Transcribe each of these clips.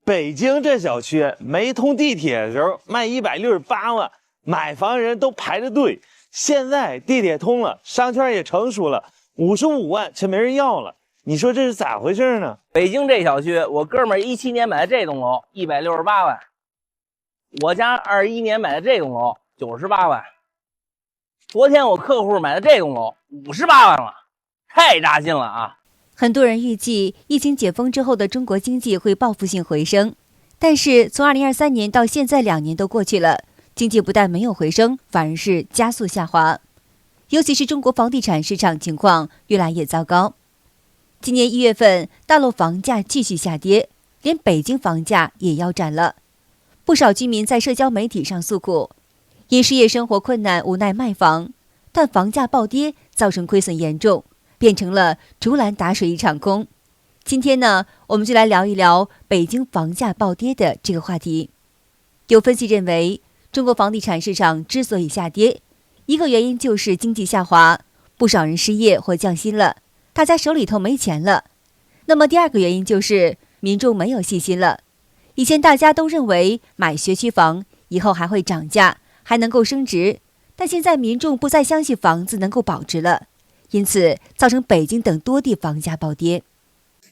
北京这小区没通地铁的时候卖168万，买房人都排着队。现在地铁通了，商圈也成熟了，55万却没人要了。你说这是咋回事呢？北京这小区，我哥们儿17年买的这栋楼168万，我家21年买的这栋楼98万，昨天我客户买的这栋楼58万了，太扎心了啊！很多人预计疫情解封之后的中国经济会报复性回升，但是从2023年到现在2年都过去了，经济不但没有回升，反而是加速下滑。尤其是中国房地产市场情况越来越糟糕。今年1月份，大陆房价继续下跌，连北京房价也腰斩了。不少居民在社交媒体上诉苦，因失业生活困难无奈卖房，但房价暴跌造成亏损严重，变成了竹篮打水一场空。今天呢，我们就来聊一聊北京房价暴跌的这个话题。有分析认为，中国房地产市场之所以下跌，一个原因就是经济下滑，不少人失业或降薪了，大家手里头没钱了。那么第二个原因就是民众没有信心了。以前大家都认为买学区房以后还会涨价，还能够升值，但现在民众不再相信房子能够保值了，因此造成北京等多地房价暴跌。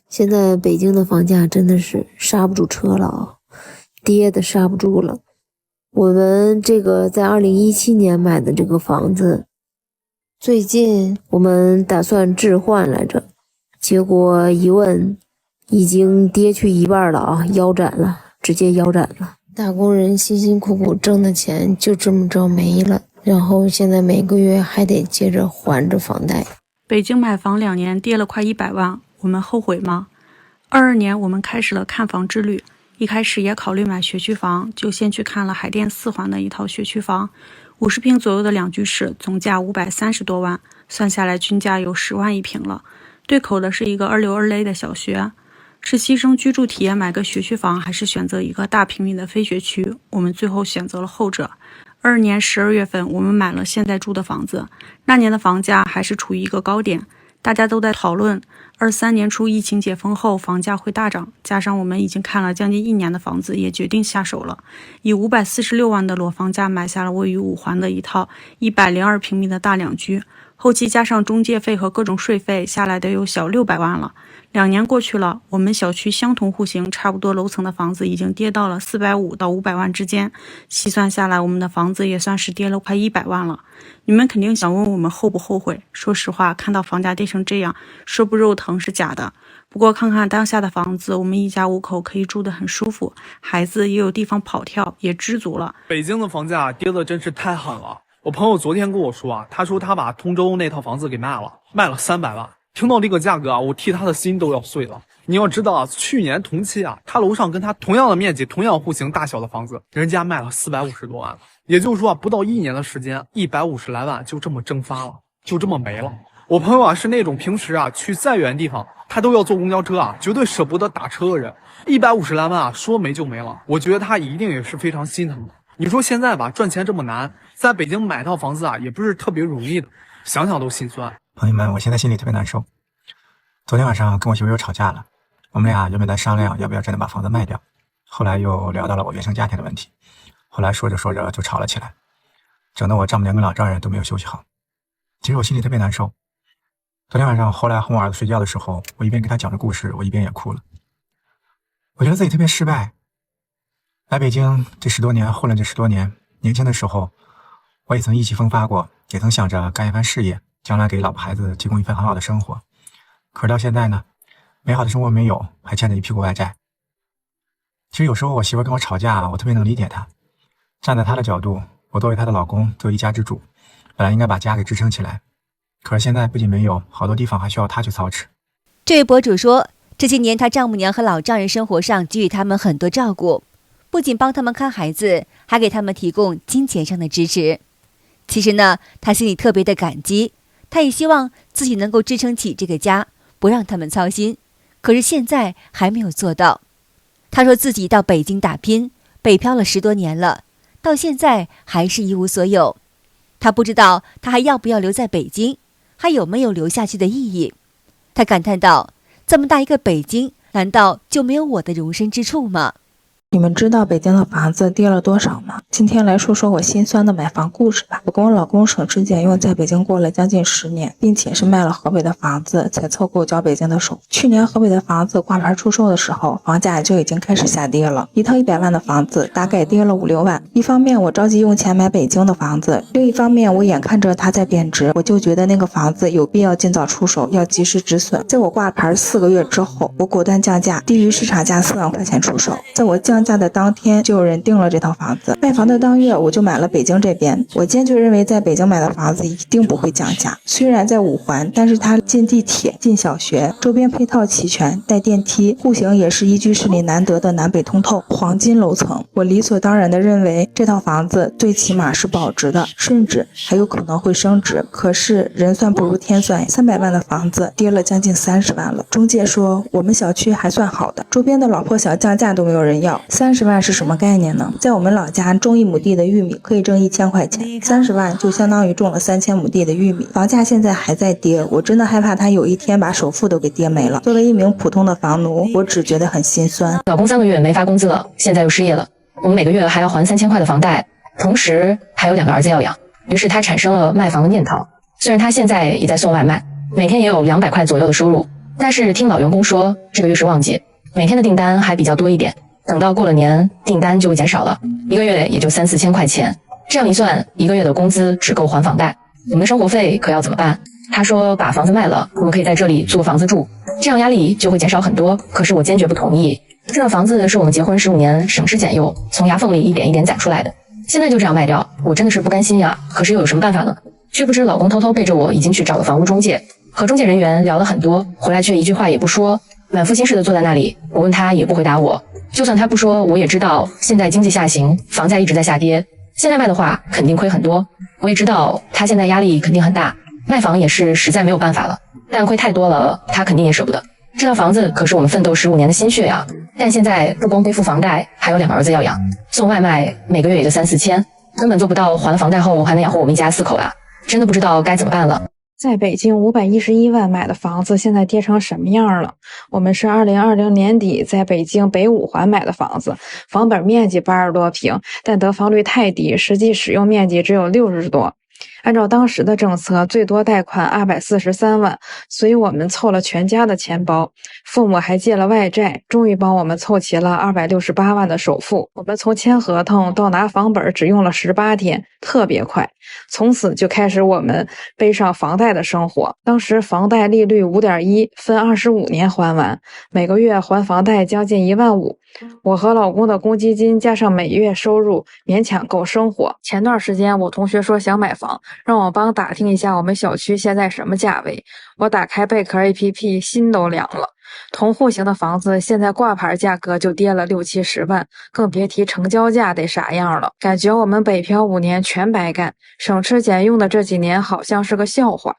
现在北京的房价真的是刹不住车了啊，跌的刹不住了。我们这个在2017年买的这个房子，最近我们打算置换来着，结果一问已经跌去一半了啊，腰斩了，直接腰斩了。打工人辛辛苦苦挣的钱就这么着没了，然后现在每个月还得接着还着房贷。北京买房2年跌了快100万，我们后悔吗？22年我们开始了看房之旅，一开始也考虑买学区房，就先去看了海淀4环的一套学区房，50平左右的2居室，总价530多万，算下来均价有10万一平了。对口的是一个2流2类的小学，是牺牲居住体验买个学区房，还是选择一个大平米的非学区？我们最后选择了后者。22年12月份，我们买了现在住的房子，那年的房价还是处于一个高点，大家都在讨论23年初疫情解封后房价会大涨，加上我们已经看了将近1年的房子，也决定下手了，以546万的裸房价买下了位于5环的一套102平米的大2居，后期加上中介费和各种税费，下来得有小600万了。2年过去了，我们小区相同户型差不多楼层的房子已经跌到了450到500万之间，细算下来我们的房子也算是跌了快100万了。你们肯定想问我们后不后悔，说实话，看到房价跌成这样，说不肉疼是假的。不过看看当下的房子，我们一家5口可以住得很舒服，孩子也有地方跑跳，也知足了。北京的房价跌得真是太狠了。我朋友昨天跟我说啊，他说他把通州那套房子给卖了300万。听到这个价格啊，我替他的心都要碎了。你要知道啊，去年同期啊，他楼上跟他同样的面积、同样户型大小的房子，人家卖了450多万了。也就是说啊，不到1年的时间，150来万就这么蒸发了，就这么没了。我朋友啊是那种平时啊去再远地方，他都要坐公交车啊，绝对舍不得打车的人。150来万啊，说没就没了。我觉得他一定也是非常心疼的。你说现在吧，赚钱这么难，在北京买套房子啊，也不是特别容易的，想想都心酸。朋友们，我现在心里特别难受。昨天晚上跟我媳妇又吵架了，我们俩原本在商量要不要真的把房子卖掉，后来又聊到了我原生家庭的问题，后来说着说着就吵了起来，整得我丈母娘跟老丈人都没有休息好。其实我心里特别难受。昨天晚上后来哄我儿子睡觉的时候，我一边给他讲着故事，我一边也哭了。我觉得自己特别失败。来北京这10多年，混了这10多年，年轻的时候我也曾意气风发过，也曾想着干一番事业，将来给老婆孩子提供一份很好的生活。可是到现在呢，美好的生活没有，还欠着一屁股外债。其实有时候我媳妇跟我吵架，我特别能理解她。站在她的角度，我作为她的老公，作为一家之主，本来应该把家给支撑起来，可是现在不仅没有，好多地方还需要她去操持。这位博主说，这些年他丈母娘和老丈人生活上给予他们很多照顾，不仅帮他们看孩子，还给他们提供金钱上的支持。其实呢，他心里特别的感激，他也希望自己能够支撑起这个家，不让他们操心，可是现在还没有做到。他说自己到北京打拼，北漂了10多年了，到现在还是一无所有。他不知道他还要不要留在北京，还有没有留下去的意义。他感叹道，这么大一个北京，难道就没有我的容身之处吗？你们知道北京的房子跌了多少吗？今天来说说我心酸的买房故事吧。我跟我老公省吃俭用在北京过了将近10年，并且是卖了河北的房子才凑够交北京的首付。去年河北的房子挂牌出售的时候，房价就已经开始下跌了，一套100万的房子大概跌了5、6万。一方面我着急用钱买北京的房子，另一方面我眼看着它在贬值，我就觉得那个房子有必要尽早出手，要及时止损。在我挂牌4个月之后，我果断降价，低于市场价4万块钱出手。在我降价的当天，就有人订了这套房子。卖房的当月，我就买了北京这边。我坚决认为，在北京买的房子一定不会降价。虽然在5环，但是它进地铁、进小学，周边配套齐全，带电梯，户型也是宜居市里难得的南北通透黄金楼层。我理所当然地认为，这套房子最起码是保值的，甚至还有可能会升值。可是人算不如天算，300万的房子跌了将近30万了。中介说我们小区还算好的，周边的老破小降价都没有人要。30万是什么概念呢？在我们老家种1亩地的玉米可以挣1000块钱，30万就相当于种了3000亩地的玉米。房价现在还在跌，我真的害怕它有一天把首付都给跌没了。作为一名普通的房奴，我只觉得很心酸。老公3个月没发工资了，现在又失业了，我们每个月还要还3000块的房贷，同时还有2个儿子要养，于是他产生了卖房的念头。虽然他现在也在送外卖，每天也有200块左右的收入，但是听老员工说这个月是旺季，每天的订单还比较多一点，等到过了年订单就会减少了，一个月也就3、4千块钱。这样一算，一个月的工资只够还房贷，我们的生活费可要怎么办？他说把房子卖了，我们可以在这里租个房子住，这样压力就会减少很多。可是我坚决不同意，这套房子是我们结婚15年省吃俭用从牙缝里一点一点攒出来的，现在就这样卖掉，我真的是不甘心呀。可是又有什么办法呢？却不知老公偷偷背着我已经去找了房屋中介，和中介人员聊了很多，回来却一句话也不说，满腹心事的坐在那里。我问他也不回答我，就算他不说，我也知道现在经济下行，房价一直在下跌，现在卖的话肯定亏很多。我也知道他现在压力肯定很大，卖房也是实在没有办法了，但亏太多了，他肯定也舍不得。这套房子可是我们奋斗15年的心血呀，但现在不光背负房贷，还有2个儿子要养，送外卖每个月也就3、4千，根本做不到还了房贷后还能养活我们一家4口呀，真的不知道该怎么办了。在北京511万买的房子现在跌成什么样了？我们是2020年底在北京北5环买的房子，房本面积80多平，但得房率太低，实际使用面积只有60多。按照当时的政策，最多贷款243万，所以我们凑了全家的钱包，父母还借了外债，终于帮我们凑齐了268万的首付。我们从签合同到拿房本只用了18天，特别快。从此就开始我们背上房贷的生活。当时房贷利率5.1%，分25年还完，每个月还房贷将近1万5。我和老公的公积金加上每月收入勉强够生活。前段时间我同学说想买房，让我帮打听一下我们小区现在什么价位。我打开贝壳 APP， 心都凉了。同户型的房子现在挂牌价格就跌了60、70万，更别提成交价得啥样了。感觉我们北漂5年全白干，省吃俭用的这几年好像是个笑话。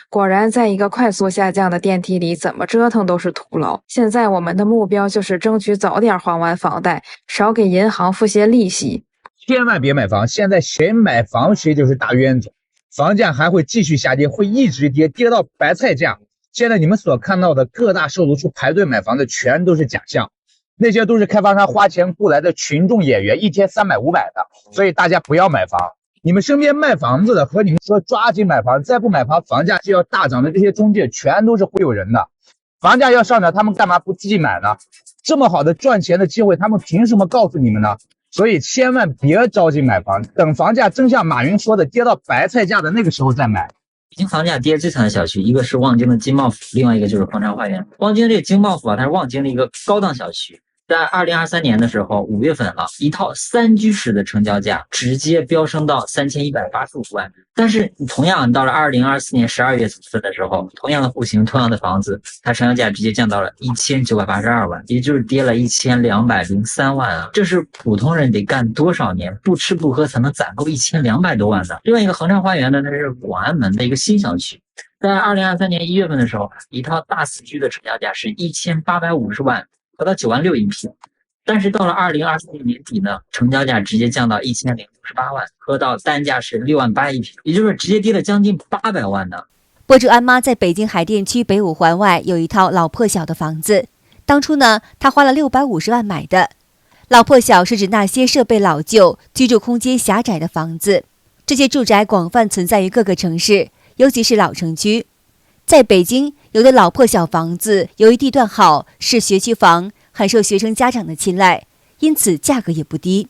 果然在一个快速下降的电梯里，怎么折腾都是徒劳。现在我们的目标就是争取早点还完房贷，少给银行付些利息。千万别买房，现在谁买房谁就是大冤种，房价还会继续下跌，会一直跌，跌到白菜价。现在你们所看到的各大售楼处排队买房的全都是假象，那些都是开发商花钱雇来的群众演员，一天300、500的，所以大家不要买房。你们身边卖房子的和你们说抓紧买房，再不买房房价就要大涨的这些中介全都是忽悠人的。房价要上涨，他们干嘛不自己买呢？这么好的赚钱的机会，他们凭什么告诉你们呢？所以千万别着急买房，等房价真像马云说的跌到白菜价的那个时候再买。北京房价跌最惨的小区，一个是望京的金茂府，另外一个就是恒昌花园。望京这个金茂府啊，它是望京的一个高档小区。在2023年的时候，5月份了，一套3居室的成交价直接飙升到3185万。但是同样到了2024年12月份的时候，同样的户型，同样的房子，它成交价直接降到了1982万，也就是跌了1203万啊！这是普通人得干多少年不吃不喝才能攒够1200多万的。另外一个恒昌花园呢，它是广安门的一个新小区。在2023年1月份的时候，一套大4居的成交价是1850万。达到9万6一平，但是到了2024年年底呢，成交价直接降到1058万，合到单价是6万8一平，也就是直接跌了将近800万呢。博主安妈在北京海淀区北5环外有一套老破小的房子，当初呢，她花了650万买的。老破小是指那些设备老旧、居住空间狭窄的房子。这些住宅广泛存在于各个城市，尤其是老城区。在北京，有的老破小房子由于地段好，是学区房，很受学生家长的青睐，因此价格也不低。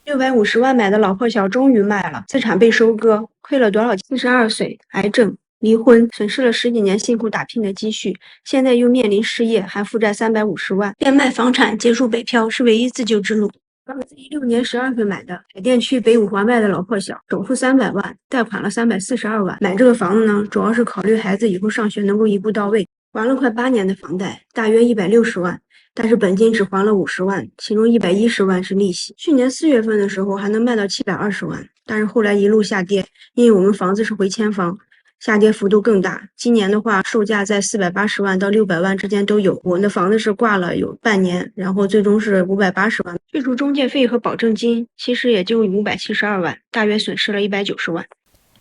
650万买的老破小终于卖了，资产被收割，亏了多少？42岁，癌症，离婚，损失了10几年辛苦打拼的积蓄，现在又面临失业，还负债350万。变卖房产，结束北漂是唯一自救之路。儿子16年12岁买的海淀区北五环外的老破小，首付300万，贷款了342万。买这个房子呢，主要是考虑孩子以后上学能够一步到位。还了快8年的房贷，大约160万，但是本金只还了50万，其中110万是利息。去年4月份的时候还能卖到720万，但是后来一路下跌，因为我们房子是回迁房，下跌幅度更大。今年的话，售价在480万到600万之间都有。我们的房子是挂了有半年，然后最终是580万，去除中介费和保证金，其实也就572万，大约损失了190万。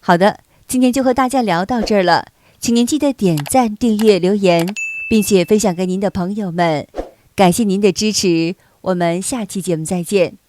好的，今天就和大家聊到这儿了，请您记得点赞、订阅、留言，并且分享给您的朋友们。感谢您的支持，我们下期节目再见。